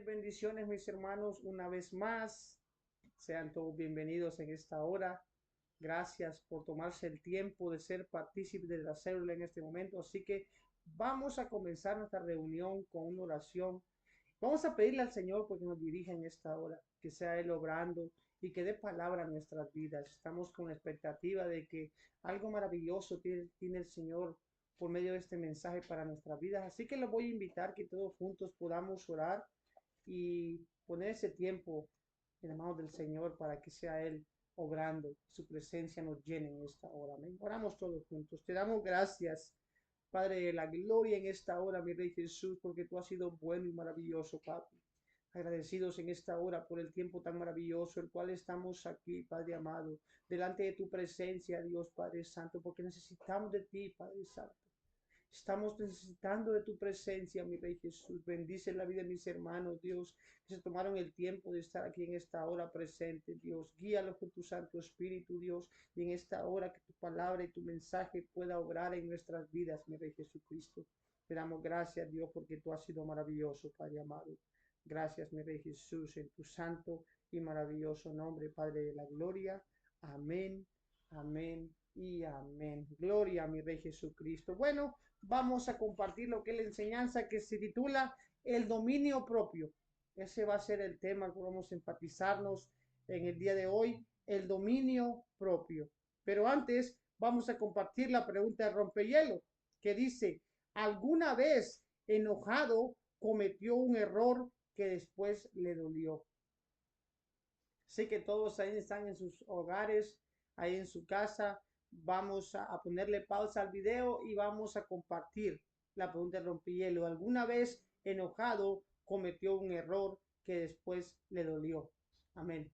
Bendiciones, mis hermanos, una vez más. Sean todos bienvenidos en esta hora. Gracias por tomarse el tiempo de ser partícipe de la célula en este momento. Así que vamos a comenzar nuestra reunión con una oración. Vamos a pedirle al Señor porque nos dirija en esta hora, que sea Él obrando y que dé palabra a nuestras vidas. Estamos con la expectativa de que algo maravilloso tiene el Señor por medio de este mensaje para nuestras vidas. Así que los voy a invitar que todos juntos podamos orar y poner ese tiempo en las manos del Señor para que sea Él obrando, su presencia nos llene en esta hora. Amén. Oramos todos juntos. Te damos gracias, Padre de la gloria, en esta hora, mi Rey Jesús, porque tú has sido bueno y maravilloso, Padre. Agradecidos en esta hora por el tiempo tan maravilloso, el cual estamos aquí, Padre amado, delante de tu presencia, Dios Padre Santo, porque necesitamos de ti, Padre Santo. Estamos necesitando de tu presencia, mi Rey Jesús. Bendice la vida de mis hermanos, Dios, que se tomaron el tiempo de estar aquí en esta hora presente, Dios. Guíalos con tu Santo Espíritu, Dios, y en esta hora que tu palabra y tu mensaje pueda obrar en nuestras vidas, mi Rey Jesucristo. Te damos gracias, Dios, porque tú has sido maravilloso, Padre amado. Gracias, mi Rey Jesús, en tu santo y maravilloso nombre, Padre de la gloria. Amén, amén y amén. Gloria a mi Rey Jesucristo. Bueno, vamos a compartir lo que es la enseñanza que se titula el dominio propio. Ese va a ser el tema que vamos a enfatizarnos en el día de hoy, el dominio propio. Pero antes vamos a compartir la pregunta de rompehielo que dice, ¿alguna vez enojado cometió un error que después le dolió? Sé que todos ahí están en sus hogares, ahí en su casa. Vamos a ponerle pausa al video y vamos a compartir la pregunta de rompehielo. ¿Alguna vez enojado cometió un error que después le dolió? Amén.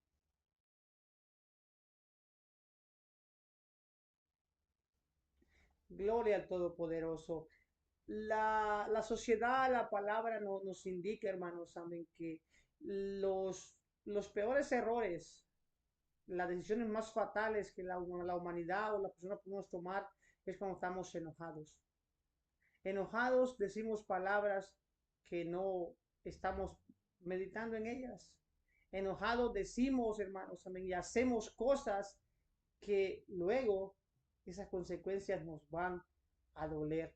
Gloria al Todopoderoso. La sociedad, la palabra nos indica, hermanos, amén, que los peores errores, las decisiones más fatales que la humanidad o la persona podemos tomar es cuando estamos enojados. Enojados decimos palabras que no estamos meditando en ellas. Enojados decimos, hermanos, amén, y hacemos cosas que luego esas consecuencias nos van a doler.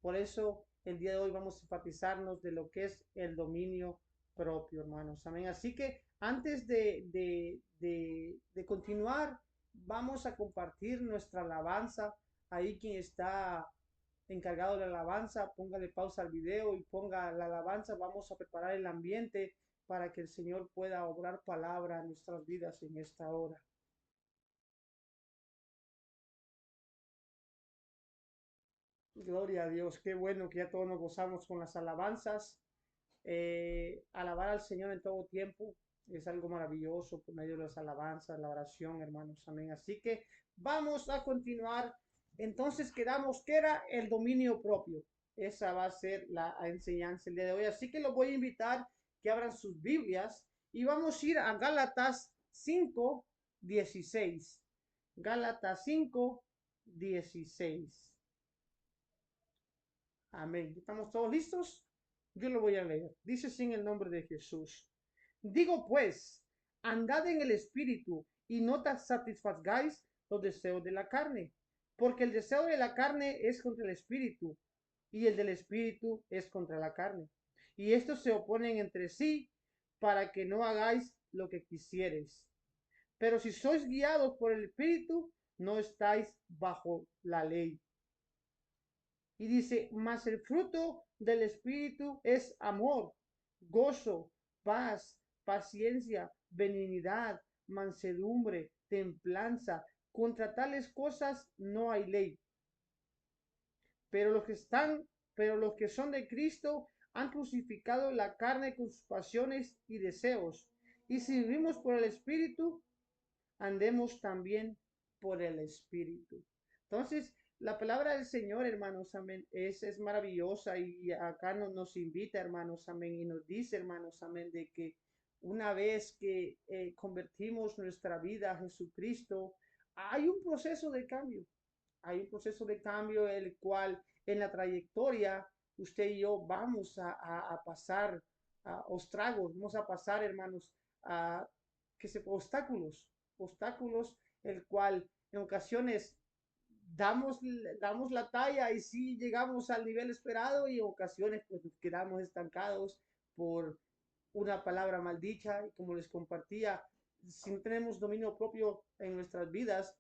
Por eso el día de hoy vamos a enfatizarnos de lo que es el dominio propio, hermanos. Amén. Así que antes de continuar, vamos a compartir nuestra alabanza. Ahí quien está encargado de la alabanza, póngale pausa al video y ponga la alabanza. Vamos a preparar el ambiente para que el Señor pueda obrar palabra en nuestras vidas en esta hora. Gloria a Dios, qué bueno que ya todos nos gozamos con las alabanzas. Alabar al Señor en todo tiempo es algo maravilloso por medio de las alabanzas, la oración, hermanos. Amén. Así que vamos a continuar. Entonces quedamos que era el dominio propio. Esa va a ser la enseñanza el día de hoy. Así que los voy a invitar que abran sus Biblias y vamos a ir a Gálatas 5:16. Gálatas 5:16. Amén. ¿Estamos todos listos? Yo lo voy a leer. Dice así en el nombre de Jesús. Digo pues, andad en el espíritu y no te satisfagáis los deseos de la carne, porque el deseo de la carne es contra el espíritu y el del espíritu es contra la carne. Y estos se oponen entre sí para que no hagáis lo que quisiereis. Pero si sois guiados por el espíritu, no estáis bajo la ley. Y dice, mas el fruto del Espíritu es amor, gozo, paz, paciencia, benignidad, mansedumbre, templanza. Contra tales cosas no hay ley. Pero los que son de Cristo han crucificado la carne con sus pasiones y deseos. Y si vivimos por el Espíritu, andemos también por el Espíritu. Entonces, la palabra del Señor, hermanos, amén, es maravillosa y acá nos invita, hermanos, amén, y nos dice, hermanos, amén, de que una vez que convertimos nuestra vida a Jesucristo, hay un proceso de cambio. Hay un proceso de cambio el cual en la trayectoria usted y yo vamos a pasar ostragos, vamos a pasar, hermanos, a obstáculos, el cual en ocasiones damos, damos la talla y sí llegamos al nivel esperado y en ocasiones pues nos quedamos estancados por una palabra maldicha y como les compartía, si no tenemos dominio propio en nuestras vidas,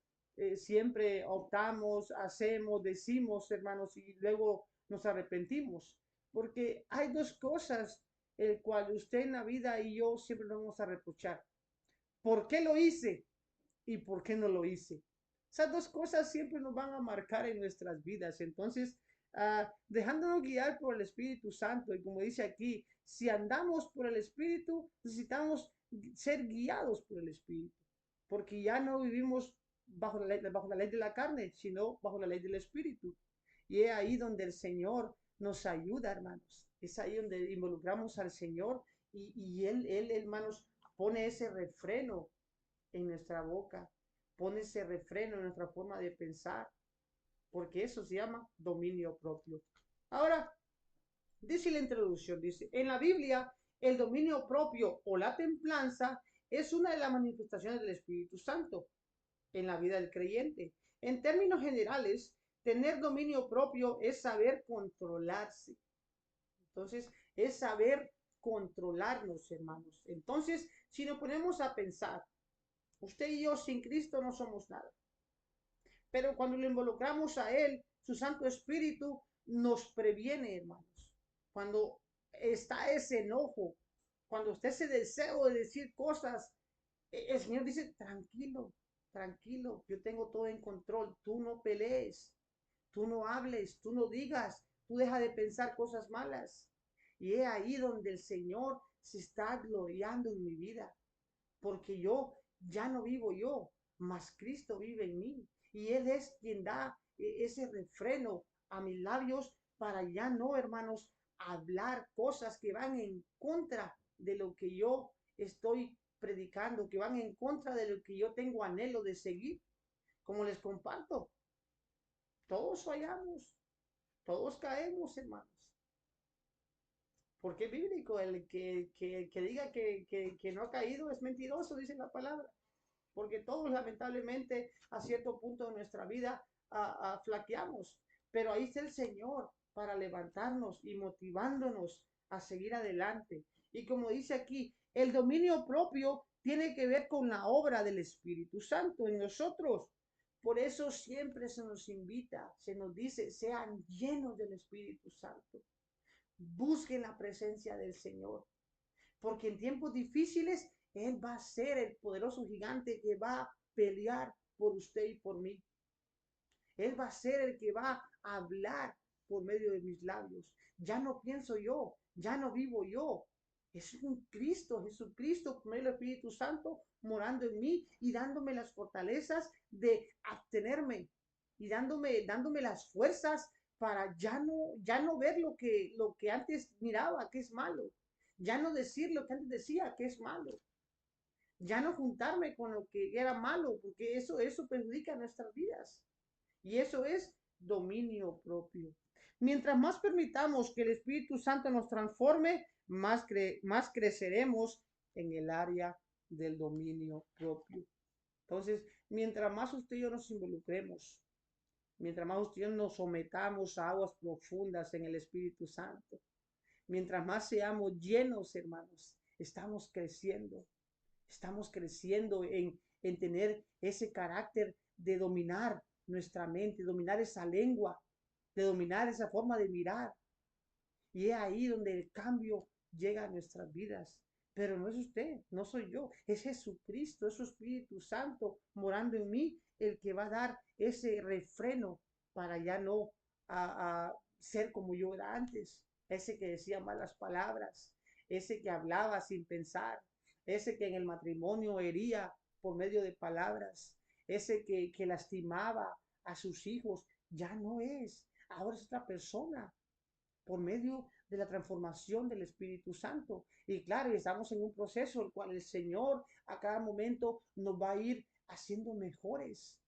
siempre optamos, hacemos, decimos, hermanos, y luego nos arrepentimos. Porque hay dos cosas el cual usted en la vida y yo siempre nos vamos a reprochar. ¿Por qué lo hice? ¿Y por qué no lo hice? Esas dos cosas siempre nos van a marcar en nuestras vidas. Entonces, dejándonos guiar por el Espíritu Santo, y como dice aquí, si andamos por el Espíritu, necesitamos ser guiados por el Espíritu, porque ya no vivimos bajo la ley de la carne, sino bajo la ley del Espíritu. Y es ahí donde el Señor nos ayuda, hermanos. Es ahí donde involucramos al Señor y él, hermanos, pone ese refreno en nuestra boca, pone ese refreno en nuestra forma de pensar, porque eso se llama dominio propio. Ahora, dice la introducción, dice, en la Biblia, el dominio propio o la templanza es una de las manifestaciones del Espíritu Santo en la vida del creyente. En términos generales, tener dominio propio es saber controlarse. Entonces, es saber controlarnos, hermanos. Entonces, si nos ponemos a pensar, usted y yo sin Cristo no somos nada. Pero cuando lo involucramos a Él, su Santo Espíritu nos previene, hermanos. Cuando está ese enojo, cuando está ese deseo de decir cosas, el Señor dice, tranquilo, tranquilo, yo tengo todo en control, tú no pelees, tú no hables, tú no digas, tú deja de pensar cosas malas. Y es ahí donde el Señor se está gloriando en mi vida, porque yo ya no vivo yo, mas Cristo vive en mí. Y Él es quien da ese refreno a mis labios para ya no, hermanos, hablar cosas que van en contra de lo que yo estoy predicando, que van en contra de lo que yo tengo anhelo de seguir. Como les comparto, todos fallamos, todos caemos, hermanos. Porque es bíblico, el que diga que no ha caído es mentiroso, dice la palabra. Porque todos lamentablemente a cierto punto de nuestra vida flaqueamos, pero ahí está el Señor para levantarnos y motivándonos a seguir adelante. Y como dice aquí, el dominio propio tiene que ver con la obra del Espíritu Santo en nosotros. Por eso siempre se nos invita, se nos dice, sean llenos del Espíritu Santo. Busquen la presencia del Señor, porque en tiempos difíciles Él va a ser el poderoso gigante que va a pelear por usted y por mí. Él va a ser el que va a hablar por medio de mis labios. Ya no pienso yo, ya no vivo yo. Es un Cristo, Jesucristo, con el Espíritu Santo morando en mí y dándome las fortalezas de abstenerme y dándome las fuerzas para ya no ver lo que antes miraba que es malo, ya no decir lo que antes decía que es malo, ya no juntarme con lo que era malo, porque eso perjudica nuestras vidas. Y eso es dominio propio. Mientras más permitamos que el Espíritu Santo nos transforme, más creceremos en el área del dominio propio. Entonces, mientras más usted y yo nos involucremos, mientras más usted y yo nos sometamos a aguas profundas en el Espíritu Santo, mientras más seamos llenos, hermanos, estamos creciendo en tener ese carácter de dominar nuestra mente, dominar esa lengua, de dominar esa forma de mirar. Y es ahí donde el cambio llega a nuestras vidas. Pero no es usted, no soy yo, es Jesucristo, es su Espíritu Santo morando en mí, el que va a dar ese refreno para ya no ser como yo era antes, ese que decía malas palabras, ese que hablaba sin pensar, ese que en el matrimonio hería por medio de palabras, ese que lastimaba a sus hijos, ya no es, ahora es otra persona por medio de la transformación del Espíritu Santo. Y claro, estamos en un proceso el cual el Señor a cada momento nos va a ir haciendo mejores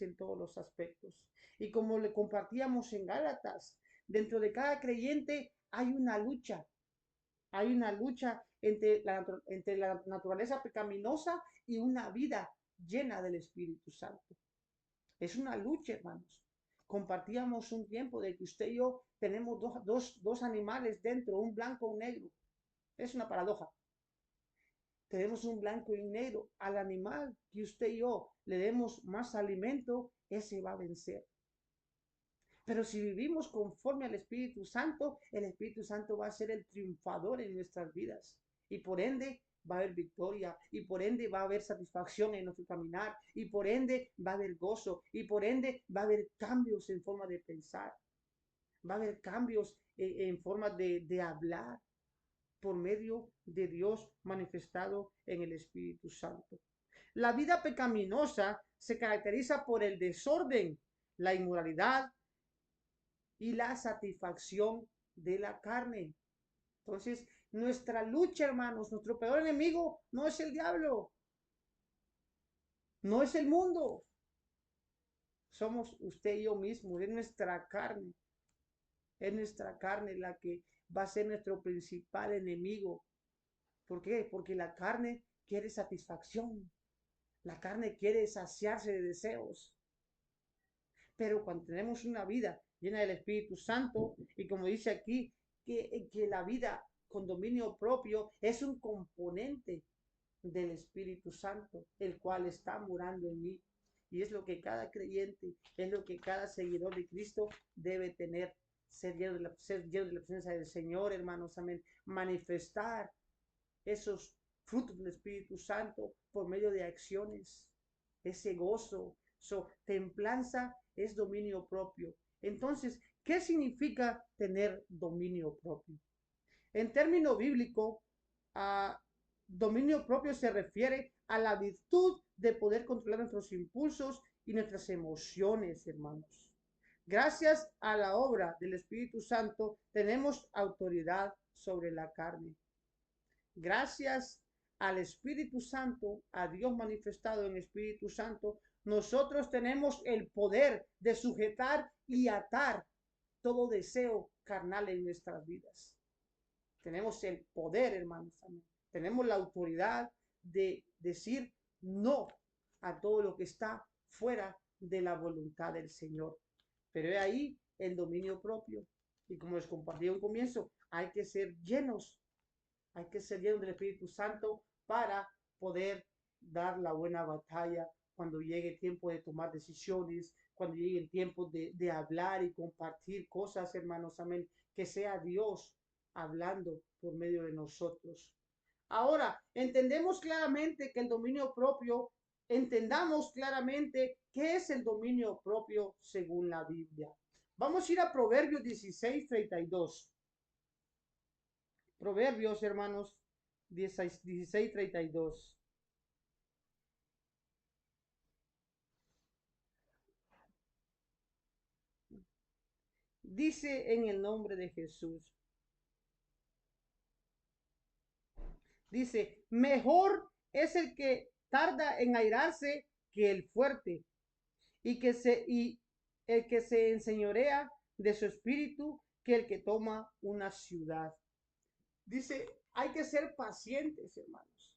en todos los aspectos. Y como le compartíamos en Gálatas, dentro de cada creyente hay una lucha, Hay una lucha entre la naturaleza pecaminosa y una vida llena del Espíritu Santo. Es una lucha, hermanos. Compartíamos un tiempo de que usted y yo tenemos dos animales dentro, un blanco y un negro. Es una paradoja. Tenemos un blanco y un negro. Al animal que usted y yo le demos más alimento, ese va a vencer. Pero si vivimos conforme al Espíritu Santo, el Espíritu Santo va a ser el triunfador en nuestras vidas. Y por ende va a haber victoria. Y por ende va a haber satisfacción en nuestro caminar. Y por ende va a haber gozo. Y por ende va a haber cambios en forma de pensar. Va a haber cambios en forma de hablar por medio de Dios manifestado en el Espíritu Santo. La vida pecaminosa se caracteriza por el desorden, la inmoralidad y la satisfacción de la carne. Entonces, nuestra lucha, hermanos, nuestro peor enemigo no es el diablo, no es el mundo. Somos usted y yo mismo, es nuestra carne la que va a ser nuestro principal enemigo. ¿Por qué? Porque la carne quiere satisfacción, la carne quiere saciarse de deseos. Pero cuando tenemos una vida llena del Espíritu Santo, y como dice aquí, que la vida con dominio propio es un componente del Espíritu Santo, el cual está morando en mí. Y es lo que cada creyente, es lo que cada seguidor de Cristo debe tener, ser lleno de la presencia del Señor, hermanos, amén. Manifestar esos frutos del Espíritu Santo por medio de acciones, ese gozo. Templanza es dominio propio. Entonces, ¿qué significa tener dominio propio? En término bíblico, dominio propio se refiere a la virtud de poder controlar nuestros impulsos y nuestras emociones, hermanos. Gracias a la obra del Espíritu Santo, tenemos autoridad sobre la carne. Gracias al Espíritu Santo, a Dios manifestado en Espíritu Santo, nosotros tenemos el poder de sujetar y atar todo deseo carnal en nuestras vidas. Tenemos el poder, hermanos. Tenemos la autoridad de decir no a todo lo que está fuera de la voluntad del Señor. Pero es ahí el dominio propio. Y como les compartí en un comienzo, hay que ser llenos del Espíritu Santo para poder dar la buena batalla cuando llegue el tiempo de tomar decisiones, cuando llegue el tiempo de hablar y compartir cosas, hermanos, amén, que sea Dios hablando por medio de nosotros. Ahora, entendemos claramente que el dominio propio, entendamos claramente qué es el dominio propio según la Biblia. Vamos a ir a Proverbios 16:32. Proverbios, hermanos, 16:32. Dice en el nombre de Jesús. Dice, mejor es el que tarda en airarse que el fuerte, y el que se enseñorea de su espíritu que el que toma una ciudad. Dice, hay que ser pacientes, hermanos.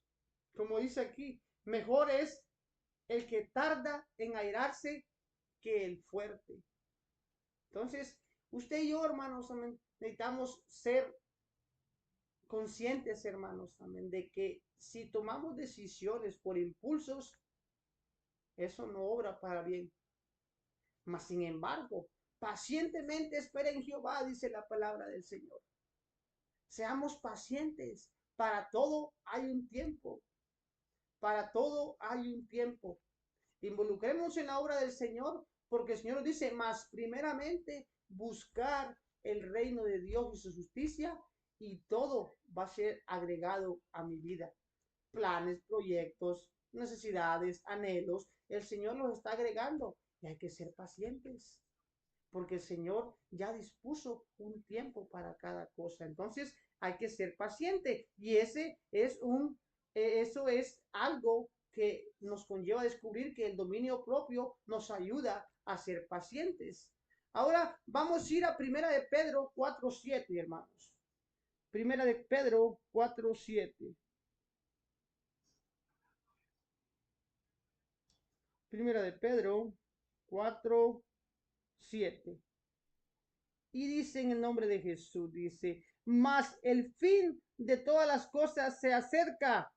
Como dice aquí, mejor es el que tarda en airarse que el fuerte. Entonces, usted y yo, hermanos, necesitamos ser conscientes, hermanos, también de que si tomamos decisiones por impulsos, eso no obra para bien. Mas, sin embargo, pacientemente espera en Jehová, dice la palabra del Señor. Seamos pacientes. Para todo hay un tiempo. Para todo hay un tiempo. Involucremos en la obra del Señor, porque el Señor nos dice, más primeramente buscar el reino de Dios y su justicia, y todo va a ser agregado a mi vida. Planes, proyectos, necesidades, anhelos, el Señor los está agregando y hay que ser pacientes, porque el Señor ya dispuso un tiempo para cada cosa. Entonces hay que ser paciente y eso es algo que nos conlleva a descubrir que el dominio propio nos ayuda a ser pacientes. Ahora vamos a ir a Primera de Pedro 4:7, hermanos. Primera de Pedro 4:7. Primera de Pedro 4:7. Y dice en el nombre de Jesús, dice, mas el fin de todas las cosas se acerca.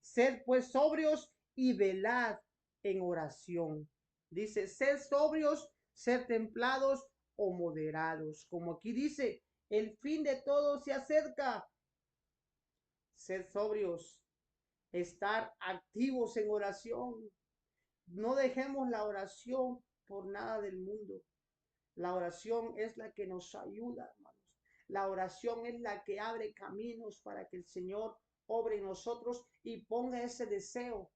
Sed pues sobrios y velad en oración. Dice, sed sobrios, sed templados o moderados. Como aquí dice, el fin de todo se acerca. Sed sobrios, estar activos en oración. No dejemos la oración por nada del mundo. La oración es la que nos ayuda, hermanos. La oración es la que abre caminos para que el Señor obre en nosotros y ponga ese deseo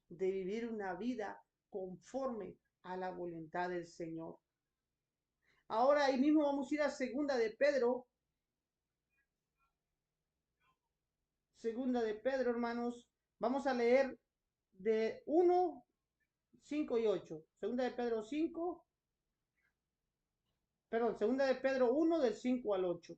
de vivir una vida conforme a la voluntad del Señor. Ahora ahí mismo vamos a ir a segunda de Pedro, hermanos. Vamos a leer de 1, 5 y 8. Segunda de Pedro 5, perdón, segunda de Pedro 1 del 5 al 8.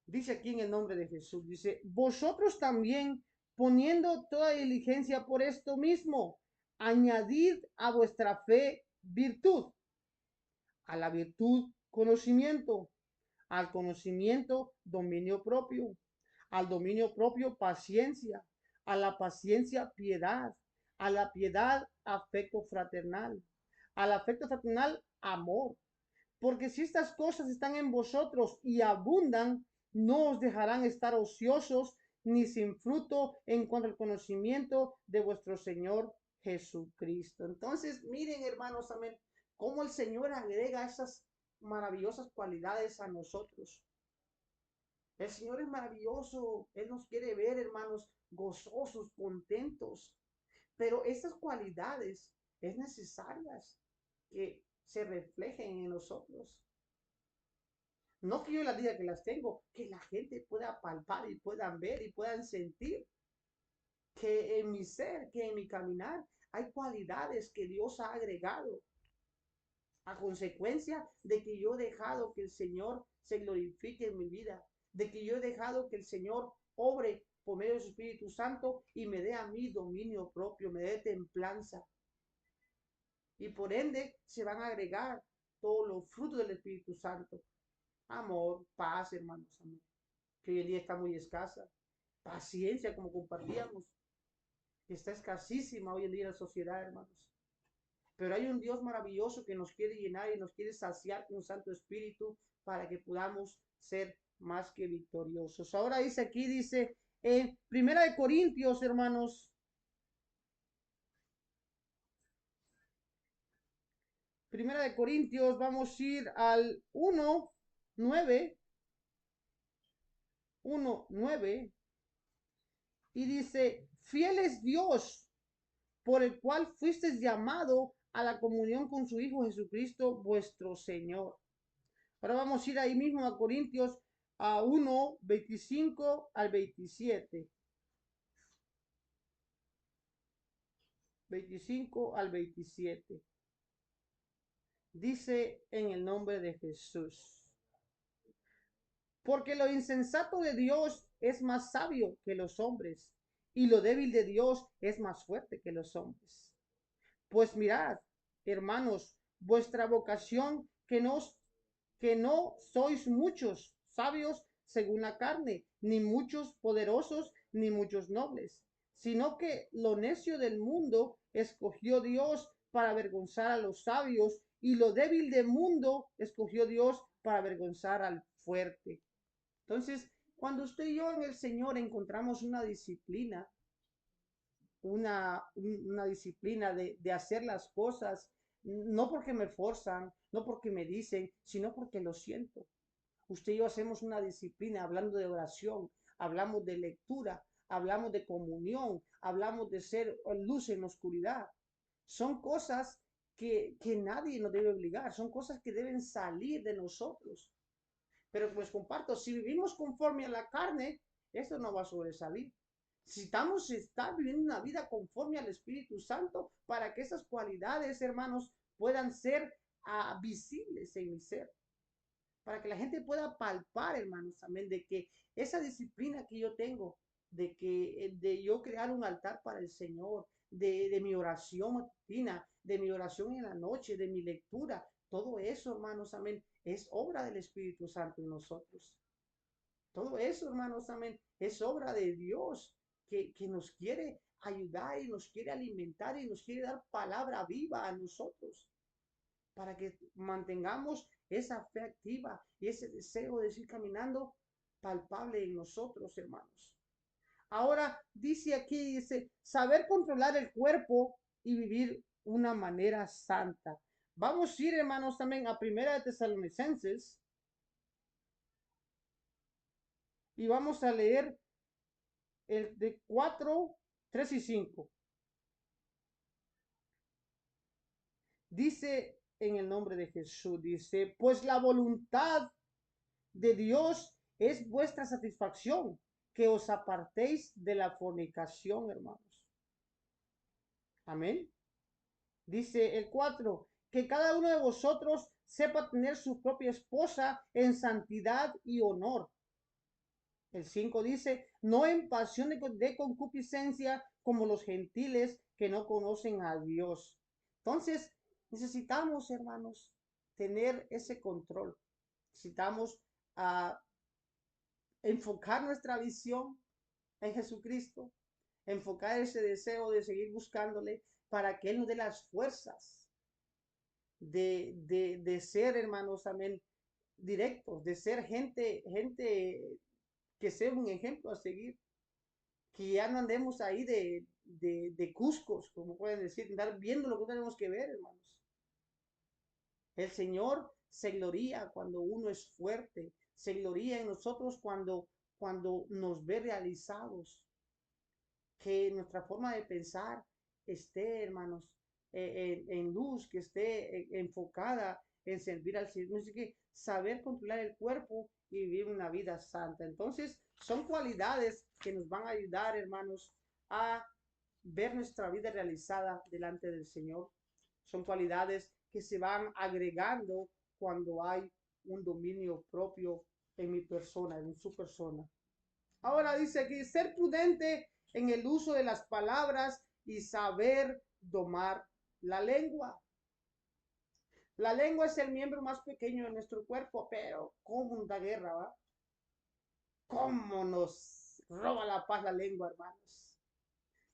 Dice aquí en el nombre de Jesús, dice, vosotros también poniendo toda diligencia por esto mismo, añadid a vuestra fe virtud, a la virtud conocimiento, al conocimiento dominio propio, al dominio propio paciencia, a la paciencia piedad, a la piedad afecto fraternal, al afecto fraternal amor, porque si estas cosas están en vosotros y abundan, no os dejarán estar ociosos ni sin fruto en cuanto al conocimiento de vuestro Señor Jesucristo. Entonces, miren, hermanos, amén, cómo el Señor agrega esas maravillosas cualidades a nosotros. El Señor es maravilloso, Él nos quiere ver, hermanos, gozosos, contentos, pero estas cualidades es necesarias que se reflejen en nosotros. No que yo las diga que las tengo, que la gente pueda palpar y puedan ver y puedan sentir que en mi ser, que en mi caminar, hay cualidades que Dios ha agregado a consecuencia de que yo he dejado que el Señor se glorifique en mi vida, de que yo he dejado que el Señor obre por medio de su Espíritu Santo y me dé a mí dominio propio, me dé templanza. Y por ende se van a agregar todos los frutos del Espíritu Santo. Amor, paz, hermanos, amor, que hoy en día está muy escasa. Paciencia, como compartíamos, que está escasísima hoy en día en la sociedad, hermanos. Pero hay un Dios maravilloso que nos quiere llenar y nos quiere saciar con un Santo Espíritu para que podamos ser más que victoriosos. Ahora dice aquí, dice, en Primera de Corintios, hermanos, Primera de Corintios, vamos a ir al 1:9, 1:9, y dice, fiel es Dios, por el cual fuisteis llamado a la comunión con su Hijo Jesucristo, vuestro Señor. Ahora vamos a ir ahí mismo a Corintios a 1:25 al 27. 25 al 27. Dice en el nombre de Jesús. Porque lo insensato de Dios es más sabio que los hombres, y lo débil de Dios es más fuerte que los hombres. Pues mirad, hermanos, vuestra vocación, que no sois muchos sabios según la carne, ni muchos poderosos, ni muchos nobles, sino que lo necio del mundo escogió Dios para avergonzar a los sabios, y lo débil del mundo escogió Dios para avergonzar al fuerte. Entonces, cuando usted y yo en el Señor encontramos una disciplina, una disciplina de hacer las cosas, no porque me forzan, no porque me dicen, sino porque lo siento. Usted y yo hacemos una disciplina hablando de oración, hablamos de lectura, hablamos de comunión, hablamos de ser luz en la oscuridad. Son cosas que nadie nos debe obligar, son cosas que deben salir de nosotros. Pero pues comparto, si vivimos conforme a la carne, esto no va a sobresalir. Necesitamos estar viviendo una vida conforme al Espíritu Santo para que esas cualidades, hermanos, puedan ser visibles en mi ser. para que la gente pueda palpar, hermanos, amén, de que esa disciplina que yo tengo, de yo crear un altar para el Señor, de mi oración matutina, de mi oración en la noche, de mi lectura, todo eso, hermanos, amén, es obra del Espíritu Santo en nosotros. Todo eso, hermanos, amén, es obra de Dios que nos quiere ayudar y nos quiere alimentar y nos quiere dar palabra viva a nosotros para que mantengamos esa fe activa y ese deseo de seguir caminando palpable en nosotros, hermanos. Ahora dice aquí, dice, saber controlar el cuerpo y vivir una manera santa. Vamos a ir, hermanos, también a Primera de Tesalonicenses y vamos a leer el de 4, 3 y 5. Dice en el nombre de Jesús, dice, pues la voluntad de Dios es vuestra satisfacción, que os apartéis de la fornicación, hermanos. Amén. Dice el 4, que cada uno de vosotros sepa tener su propia esposa en santidad y honor. El 5 dice, no en pasión de concupiscencia como los gentiles que no conocen a Dios. Entonces, necesitamos, hermanos, tener ese control. Necesitamos enfocar nuestra visión en Jesucristo, enfocar ese deseo de seguir buscándole para que Él nos dé las fuerzas de ser, hermanos, amén, directos, de ser gente que sea un ejemplo a seguir, que ya no andemos ahí de cuscos, como pueden decir, andar viendo lo que tenemos que ver, hermanos. El Señor se gloría cuando uno es fuerte, se gloría en nosotros cuando nos ve realizados, que nuestra forma de pensar esté, hermanos, en luz, que esté enfocada en servir al Señor. Así que saber controlar el cuerpo y vivir una vida santa. Entonces, son cualidades que nos van a ayudar, hermanos, a ver nuestra vida realizada delante del Señor. Son cualidades que se van agregando cuando hay un dominio propio en mi persona, en su persona. Ahora dice aquí, ser prudente en el uso de las palabras y saber domar la lengua. La lengua es el miembro más pequeño de nuestro cuerpo, pero cómo da guerra, ¿va? Cómo nos roba la paz la lengua, hermanos.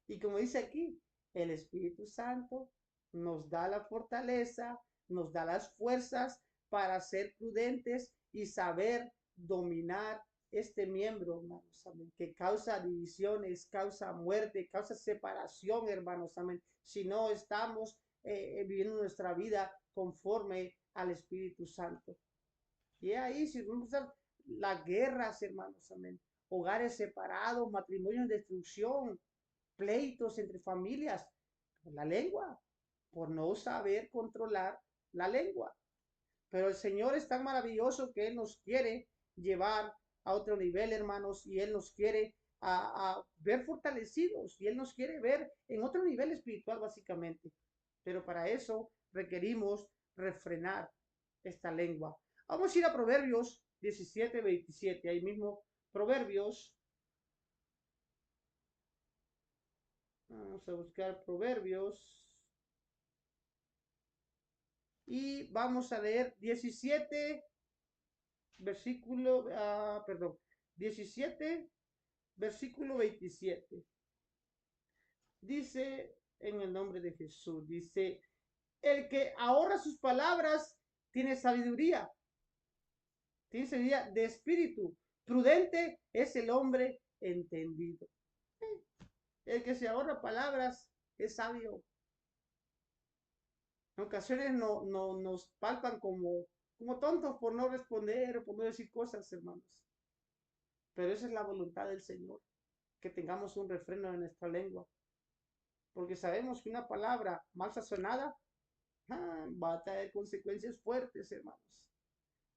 Y como dice aquí, el Espíritu Santo nos da la fortaleza, nos da las fuerzas para ser prudentes y saber dominar este miembro, hermanos, amén, que causa divisiones, causa muerte, causa separación, hermanos, amén, si no estamos viviendo nuestra vida conforme al Espíritu Santo. Y ahí, si vamos a las guerras, hermanos, amén, hogares separados, matrimonios en destrucción, pleitos entre familias, por la lengua, por no saber controlar la lengua. Pero el Señor es tan maravilloso que Él nos quiere llevar a otro nivel, hermanos, y Él nos quiere a ver fortalecidos, y Él nos quiere ver en otro nivel espiritual, básicamente. Pero para eso requerimos refrenar esta lengua. Vamos a ir a Proverbios 17, 27, ahí mismo, Proverbios. Vamos a buscar Proverbios. Y vamos a leer 17, versículo, perdón, 17, versículo 27. Dice en el nombre de Jesús, dice, el que ahorra sus palabras tiene sabiduría de espíritu. Prudente es el hombre entendido. El que se ahorra palabras es sabio. En ocasiones nos palpan como tontos por no responder o por no decir cosas, hermanos. Pero esa es la voluntad del Señor, que tengamos un refreno en nuestra lengua. Porque sabemos que una palabra mal sazonada va a traer consecuencias fuertes, hermanos.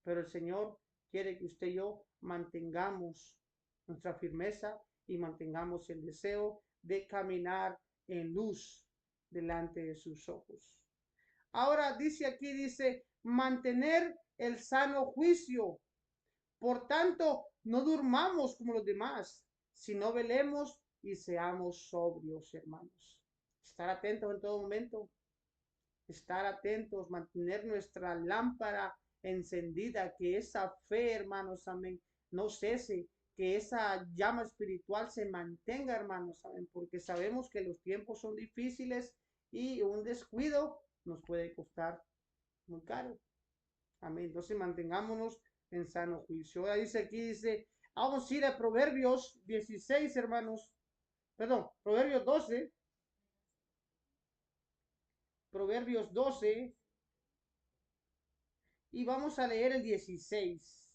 Pero el Señor quiere que usted y yo mantengamos nuestra firmeza y mantengamos el deseo de caminar en luz delante de sus ojos. Ahora dice aquí, dice, mantener el sano juicio. Por tanto, no durmamos como los demás, sino velemos y seamos sobrios, hermanos. Estar atentos en todo momento, estar atentos, mantener nuestra lámpara encendida, que esa fe, hermanos, amén, no cese, que esa llama espiritual se mantenga, hermanos, amén, porque sabemos que los tiempos son difíciles y un descuido nos puede costar muy caro. Amén. Entonces mantengámonos en sano juicio. Ahora dice aquí, dice, vamos a ir a Proverbios 16, hermanos. Perdón, Proverbios 12. Proverbios 12. Y vamos a leer el 16.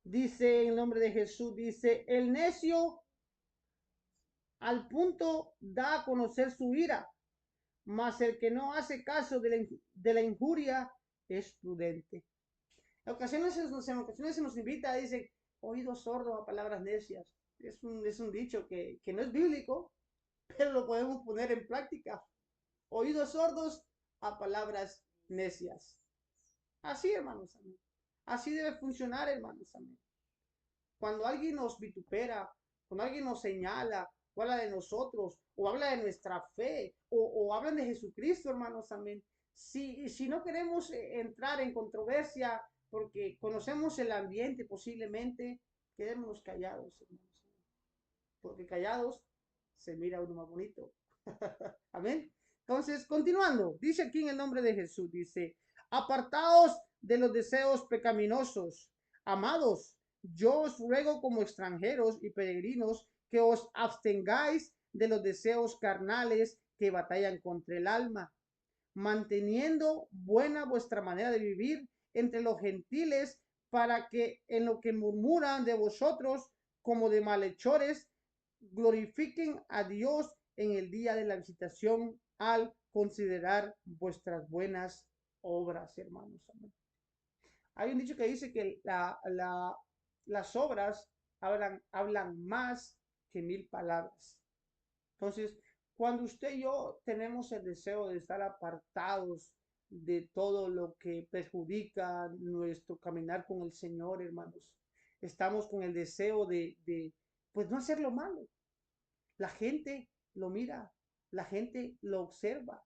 Dice en el nombre de Jesús, dice, el necio al punto da a conocer su ira, mas el que no hace caso de la injuria es prudente. En ocasiones se nos invita, dice, oídos sordos a palabras necias. Es un dicho que no es bíblico, pero lo podemos poner en práctica. Oídos sordos a palabras necias. Así, hermanos, amén. Así debe funcionar, hermanos, amén. Cuando alguien nos vitupera, cuando alguien nos señala, o habla de nosotros, o habla de nuestra fe, o hablan de Jesucristo, hermanos, amén. Si no queremos entrar en controversia, porque conocemos el ambiente posiblemente, quedémonos callados, hermanos. Porque callados se mira uno más bonito. Amén. Entonces, continuando, dice aquí en el nombre de Jesús, dice, apartaos de los deseos pecaminosos, amados, yo os ruego como extranjeros y peregrinos que os abstengáis de los deseos carnales que batallan contra el alma, manteniendo buena vuestra manera de vivir entre los gentiles, para que en lo que murmuran de vosotros como de malhechores, glorifiquen a Dios en el día de la visitación al considerar vuestras buenas obras, hermanos. Hay un dicho que dice que las obras hablan más que 1000 palabras. Entonces, cuando usted y yo tenemos el deseo de estar apartados de todo lo que perjudica nuestro caminar con el Señor, hermanos, estamos con el deseo pues no hacer lo malo. La gente lo mira, la gente lo observa.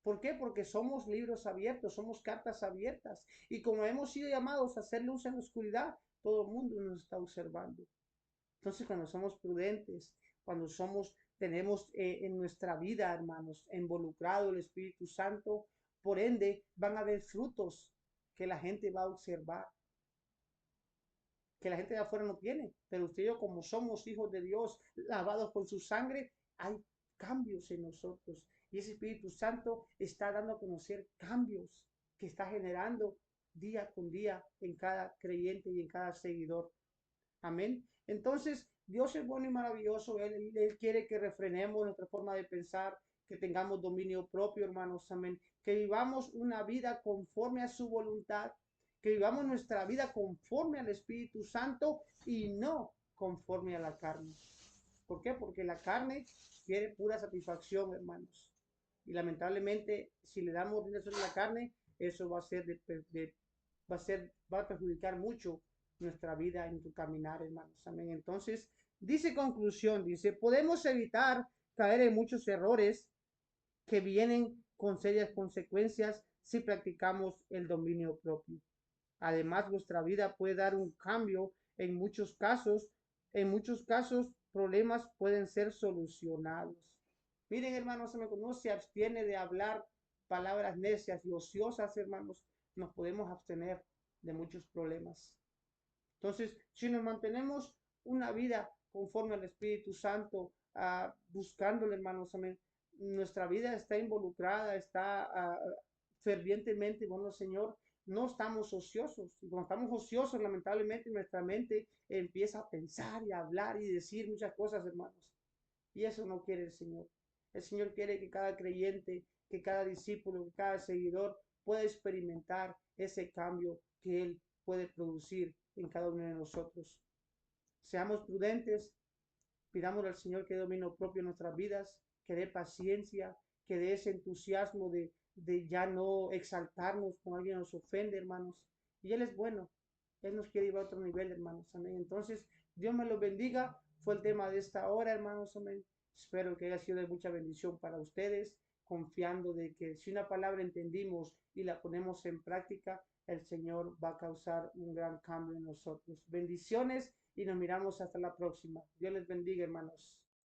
¿Por qué? Porque somos libros abiertos, somos cartas abiertas. Y como hemos sido llamados a hacer luz en la oscuridad, todo el mundo nos está observando. Entonces, cuando somos prudentes, cuando tenemos en nuestra vida, hermanos, involucrado el Espíritu Santo, por ende, van a haber frutos que la gente va a observar, que la gente de afuera no tiene. Pero usted y yo, como somos hijos de Dios, lavados con su sangre, hay cambios en nosotros. Y ese Espíritu Santo está dando a conocer cambios que está generando día con día en cada creyente y en cada seguidor. Amén. Entonces, Dios es bueno y maravilloso. Él quiere que refrenemos nuestra forma de pensar, que tengamos dominio propio, hermanos. Amén. Que vivamos una vida conforme a su voluntad, que vivamos nuestra vida conforme al Espíritu Santo y no conforme a la carne. ¿Por qué? Porque la carne quiere pura satisfacción, hermanos. Y lamentablemente, si le damos dinero a la carne, eso va a ser va a perjudicar mucho nuestra vida en tu caminar, hermanos. Amén. Entonces, dice conclusión, dice, podemos evitar caer en muchos errores que vienen con serias consecuencias si practicamos el dominio propio. Además, vuestra vida puede dar un cambio en muchos casos. En muchos casos, problemas pueden ser solucionados. Miren, hermanos, uno se abstiene de hablar palabras necias y ociosas, hermanos, nos podemos abstener de muchos problemas. Entonces, si nos mantenemos una vida conforme al Espíritu Santo, buscándole, hermanos, amén, nuestra vida está involucrada, está fervientemente con el Señor, no estamos ociosos. Y cuando estamos ociosos, lamentablemente, nuestra mente empieza a pensar y a hablar y decir muchas cosas, hermanos. Y eso no quiere el Señor. El Señor quiere que cada creyente, que cada discípulo, que cada seguidor pueda experimentar ese cambio que Él puede producir en cada uno de nosotros. Seamos prudentes, pidamos al Señor que dé dominio propio en nuestras vidas, que dé paciencia, que dé ese entusiasmo de ya no exaltarnos cuando alguien nos ofende, hermanos. Y Él es bueno. Él nos quiere llevar a otro nivel, hermanos. Amén. Entonces, Dios me los bendiga. Fue el tema de esta hora, hermanos. Amén. Espero que haya sido de mucha bendición para ustedes, confiando de que si una palabra entendimos y la ponemos en práctica, el Señor va a causar un gran cambio en nosotros. Bendiciones y nos miramos hasta la próxima. Dios les bendiga, hermanos.